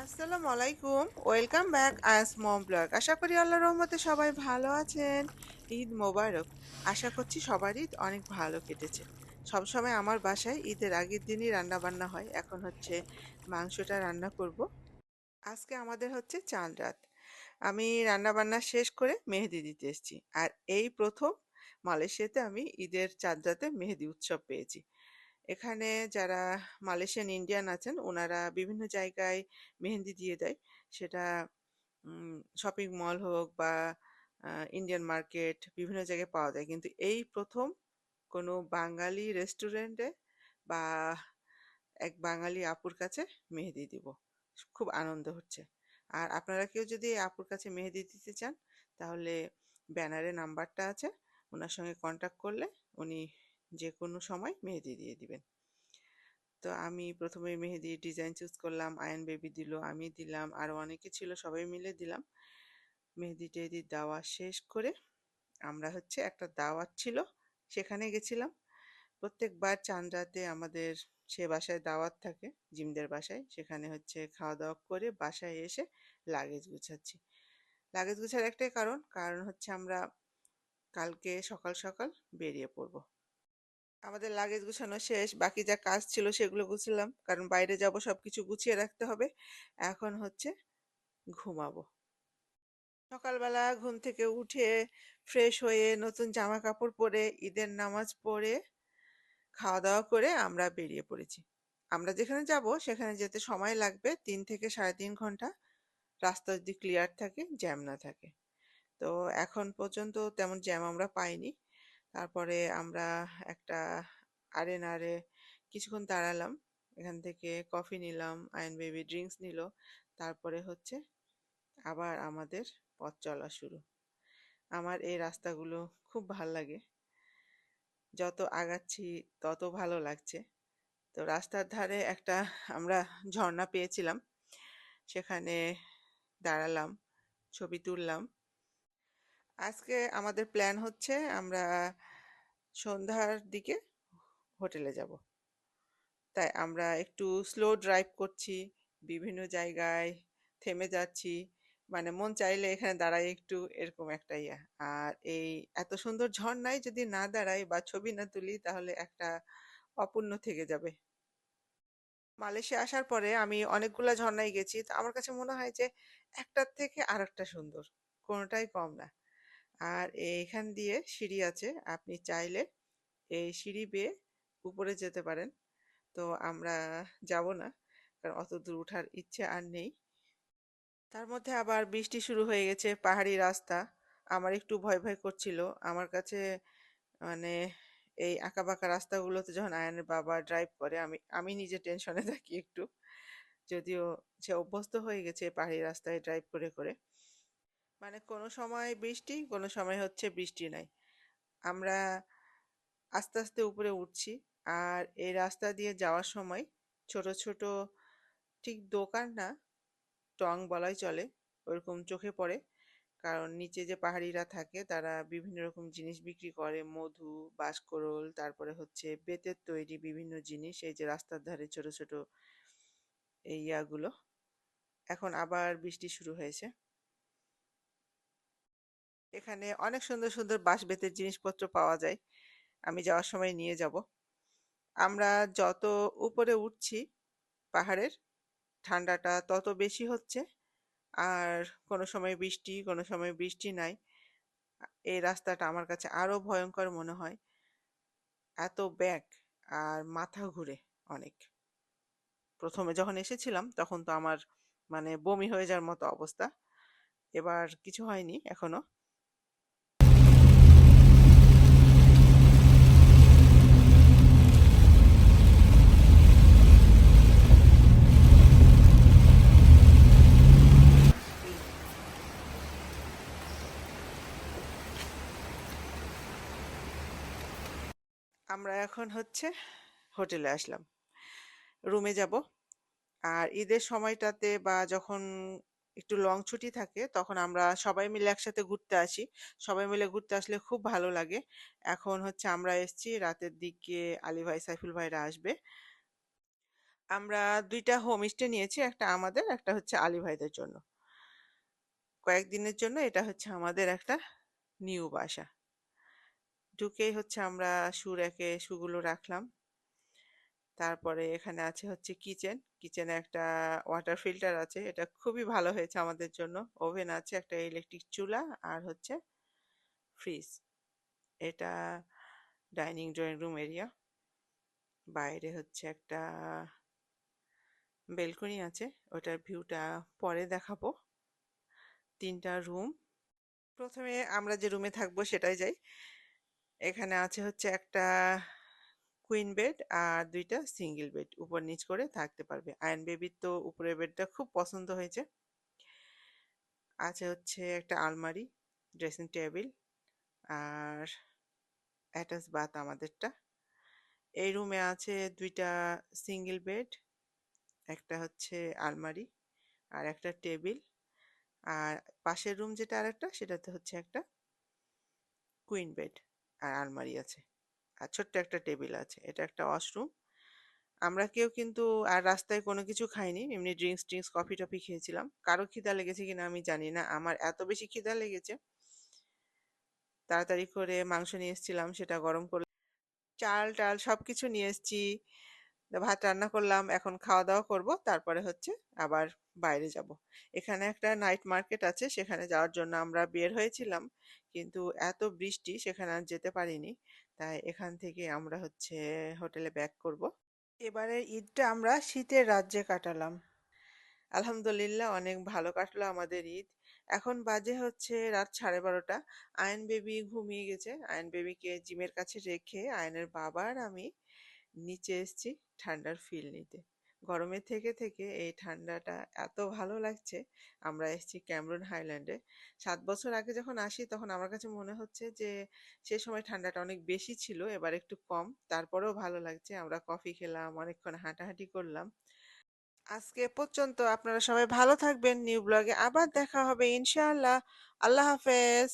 আসসালামু আলাইকুম। Welcome back আস মম blog. আশা করি আল্লাহর রহমতে সবাই ভালো আছেন। ঈদ মোবারক। আশা করছি সবার ঈদ অনেক ভালো কেটেছে। সবসময় আমার বাসায় ঈদের আগের দিনই রান্না বান্না হয়। এখন হচ্ছে মাংসটা রান্না করব। আজকে আমাদের হচ্ছে চাঁদ রাত। আমি রান্না বান্না শেষ করে মেহেদি দিতে এসেছি। আর এই প্রথম মালয়েশিয়াতে আমি ঈদের চাঁদ রাতে মেহেদি উৎসব পেয়েছি। এখানে যারা মালয়েশিয়ান ইন্ডিয়ান আছেন ওনারা বিভিন্ন জায়গায় মেহেন্দি দিয়ে দেয়। সেটা শপিং মল হোক বা ইন্ডিয়ান মার্কেট বিভিন্ন জায়গায় পাওয়া যায়। কিন্তু এই প্রথম কোনো বাঙালি রেস্টুরেন্টে বা এক বাঙালি আপুর কাছে মেহেদি দিব। খুব আনন্দ হচ্ছে। আর আপনারা কেউ যদি এই আপুর কাছে মেহেদি দিতে চান তাহলে ব্যানারে নাম্বারটা আছে, ওনার সঙ্গে কন্ট্যাক্ট করলে উনি যে কোনো সময় মেহেদি দিয়ে দিবেন। তো আমি প্রথমে মেহেদির ডিজাইন চুজ করলাম, আয়ান বেবি দিল, আমি দিলাম, আরও অনেকে ছিল, সবাই মিলে দিলাম। মেহেদি টেহেদি দেওয়া শেষ করে আমরা হচ্ছে একটা দাওয়াত ছিল সেখানে গেছিলাম। প্রত্যেকবার চাঁদ রাতে আমাদের সে বাসায় দাওয়াত থাকে, জিমদের বাসায়। সেখানে হচ্ছে খাওয়া দাওয়া করে বাসায় এসে লাগেজ গুছাচ্ছি। লাগেজ গুছার একটাই কারণ হচ্ছে আমরা কালকে সকাল সকাল বেরিয়ে পড়বো। আমাদের লাগেজ গুছানো শেষ, বাকি যা কাজ ছিল সেগুলো গুছলাম, কারণ বাইরে যাব সবকিছু গুছিয়ে রাখতে হবে। এখন হচ্ছে ঘুমাবো। সকালবেলা ঘুম থেকে উঠে ফ্রেশ হয়ে নতুন জামা কাপড় পরে ঈদের নামাজ পড়ে খাওয়া দাওয়া করে আমরা বেরিয়ে পড়েছি। আমরা যেখানে যাব সেখানে যেতে সময় লাগবে 3 থেকে সাড়ে 3 ঘন্টা। রাস্তা যদি ক্লিয়ার থাকে, জ্যাম না থাকে। তো এখন পর্যন্ত তেমন জ্যাম আমরা পাইনি। তারপরে আমরা একটা আরে কিছুক্ষণ দাঁড়ালাম। এখান থেকে কফি নিলাম, আয়ন বেবি ড্রিঙ্কস নিল। তারপরে হচ্ছে আবার আমাদের পথ চলা শুরু। আমার এই রাস্তাগুলো খুব ভাল লাগে। যত আগাচ্ছি তত ভালো লাগছে। তো রাস্তার ধারে একটা আমরা ঝর্ণা পেয়েছিলাম, সেখানে দাঁড়ালাম, ছবি তুললাম। আজকে আমাদের প্ল্যান হচ্ছে আমরা সন্ধ্যার দিকে হোটেলে যাব। তাই আমরা একটু স্লো ড্রাইভ করছি, বিভিন্ন জায়গায় থেমে যাচ্ছি। মানে মন চাইলে এখানে দাঁড়াই একটু, এরকম একটা ইয়া। আর এই এত সুন্দর ঝর্ণায় যদি না দাঁড়াই বা ছবি না তুলি তাহলে একটা অপূর্ণ থেকে যাবে। মালয়েশিয়া আসার পরে আমি অনেকগুলা ঝর্ণায় গেছি, তো আমার কাছে মনে হয় যে একটার থেকে আরেকটা সুন্দর, কোনোটাই কম না। আর এইখান দিয়ে সিঁড়ি আছে, আপনি চাইলে এই সিঁড়ি বেয়ে উপরে যেতে পারেন। তো আমরা যাব না, কারণ অত দূর ওঠার ইচ্ছে আর নেই। তার মধ্যে আবার বৃষ্টি শুরু হয়ে গেছে, পাহাড়ি রাস্তা। আমার একটু ভয় ভয় করছিল। আমার কাছে মানে এই আঁকাবাঁকা রাস্তাগুলোতে যখন আয়ানের বাবা ড্রাইভ করে আমি আমি নিজে টেনশনে থাকি একটু। যদিও সে অভ্যস্ত হয়ে গেছে পাহাড়ি রাস্তায় ড্রাইভ করে করে। মানে কোনো সময় বৃষ্টি, কোনো সময় হচ্ছে বৃষ্টি নাই। আমরা আস্তে আস্তে উপরে উঠছি। আর এই রাস্তা দিয়ে যাওয়ার সময় ছোট ছোট, ঠিক দোকান না, টং বলাই চলে, ওরকম চোখে পড়ে। কারণ নিচে যে পাহাড়িরা থাকে তারা বিভিন্ন রকম জিনিস বিক্রি করে, মধু, বাঁশকরল, তারপরে হচ্ছে বেতের তৈরি বিভিন্ন জিনিস, এই যে রাস্তার ধারে ছোট ছোট এই ইয়াগুলো। এখন আবার বৃষ্টি শুরু হয়েছে। এখানে অনেক সুন্দর সুন্দর বাঁশ বেতের জিনিসপত্র পাওয়া যায়, আমি যাওয়ার সময় নিয়ে যাব। আমরা যত উপরে উঠছি পাহাড়ের, ঠান্ডাটা তত বেশি হচ্ছে। আর কোনো সময় বৃষ্টি, কোনো সময় বৃষ্টি নাই। এই রাস্তাটা আমার কাছে আরো ভয়ঙ্কর মনে হয়। এত ব্যাক, আর মাথা ঘুরে অনেক। প্রথমে যখন এসেছিলাম তখন তো আমার মানে বমি হয়ে যাওয়ার মতো অবস্থা। এবার কিছু হয়নি এখনো। আমরা এখন হচ্ছে হোটেলে আসলাম, রুমে যাব। আর ঈদের সময়টাতে বা যখন একটু লং ছুটি থাকে তখন আমরা সবাই মিলে একসাথে ঘুরতে আসি। সবাই মিলে ঘুরতে আসলে খুব ভালো লাগে। এখন হচ্ছে আমরা এসেছি রাতের দিকে, আলী ভাই সাইফুল ভাইরা আসবে। আমরা ২টা হোমস্টে নিয়েছি। একটা আমাদের, একটা হচ্ছে আলী ভাইদের জন্য। কয়েকদিনের জন্য এটা হচ্ছে আমাদের একটা নিউ বাসা। ঢুকেই হচ্ছে আমরা শু শুগুলো রাখলাম। তারপরে এখানে আছে হচ্ছে কিচেন। কিচেনে একটা ওয়াটার ফিল্টার আছে। এটা খুবই ভালো হয়েছে আমাদের জন্য। ওভেন আছে, একটা ইলেকট্রিক চুলা আর হচ্ছে ফ্রিজ। এটা ডাইনিং ড্রয়িং রুম এরিয়া। বাইরে হচ্ছে একটা বেলকনি আছে, ওটার ভিউটা পরে দেখাবো। 3টা রুম। প্রথমে আমরা যে রুমে থাকবো সেটাই যাই। এখানে আছে হচ্ছে একটা কুইন বেড আর 2টা সিঙ্গেল বেড, উপর নিচ করে থাকতে পারবে। আয়ন বেবির তো উপরের বেডটা খুব পছন্দ হয়েছে। আছে হচ্ছে একটা আলমারি, ড্রেসিং টেবিল আর অ্যাটাচ বাথ আমাদেরটা। এই রুমে আছে 2টা সিঙ্গেল বেড, একটা হচ্ছে আলমারি আর একটা টেবিল। আর পাশের রুম যেটা আরেকটা, সেটাতে হচ্ছে একটা কুইন বেড আর আলমারি আছে। আর ছোট্ট একটা টেবিল আছে। এটা একটা ওয়াশরুম। আমরা কেউ কিন্তু আর রাস্তায় কোনো কিছু খাইনি, এমনি ড্রিঙ্কস টিঙ্কস কফি টফি খেয়েছিলাম। কারো খিদা লেগেছে কিনা আমি জানি না, আমার এত বেশি খিদা লেগেছে তাড়াতাড়ি করে মাংস নিয়ে এসেছিলাম, সেটা গরম করে চাল টাল সবকিছু নিয়ে এসেছি। ভাত রান্না করলাম, এখন খাওয়া দাওয়া করব, তারপরে হচ্ছে আবার বাইরে যাব। এখানে একটা নাইট মার্কেট আছে, সেখানে যাওয়ার জন্য আমরা বের হয়েছিলাম, কিন্তু এত বৃষ্টি সেখানে আর যেতে পারিনি। তাই এখান থেকে আমরা হচ্ছে হোটেলে ব্যাক করব। এবারে ঈদটা আমরা শীতের রাজ্যে কাটালাম। আলহামদুলিল্লাহ অনেক ভালো কাটলো আমাদের ঈদ। এখন বাজে হচ্ছে রাত 12:30। আয়ন বেবি ঘুমিয়ে গেছে। আয়ন বেবিকে জিমের কাছে রেখে আয়নের বাবা আর আমি নিচে এসেছি ঠান্ডার ফিল নিতে। গরমে থেকে থেকে এই ঠান্ডাটা এত ভালো লাগছে। আমরা এসেছি ক্যামরন হাইল্যান্ডে। 7 বছর আগে যখন আসি তখন আমার কাছে মনে হচ্ছে যে সে সময় ঠান্ডাটা অনেক বেশি ছিল, এবার একটু কম। তারপরেও ভালো লাগছে। আমরা কফি খেলাম, অনেকক্ষণ হাঁটাহাঁটি করলাম। আজকে এ পর্যন্ত। আপনারা সবাই ভালো থাকবেন। নিউ ব্লগে আবার দেখা হবে ইনশাআল্লাহ। আল্লাহ হাফেজ।